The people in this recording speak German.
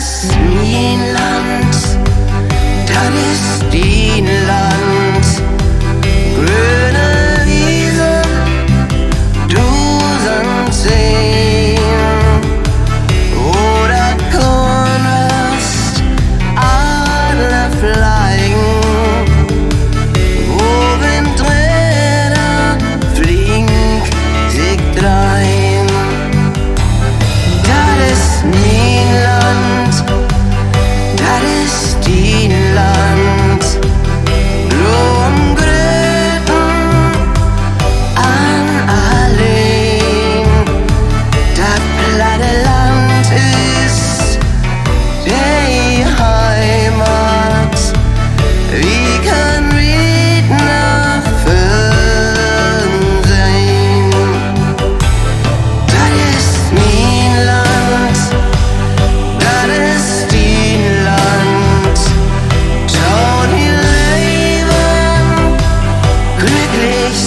ist mein Land, das ist dein Land. Grüne Wiese, tausend Seen, oder Kornwurst, alle fliegen. Wo Windräder flink sich drein. Das ist mein Land, das ist dein Land. Blumengrüten an allein. Das platte Land ist die Heimat. Wie kann wir nach sein? Das ist mein Land, das ist dein Land. Schau dir Leben glücklich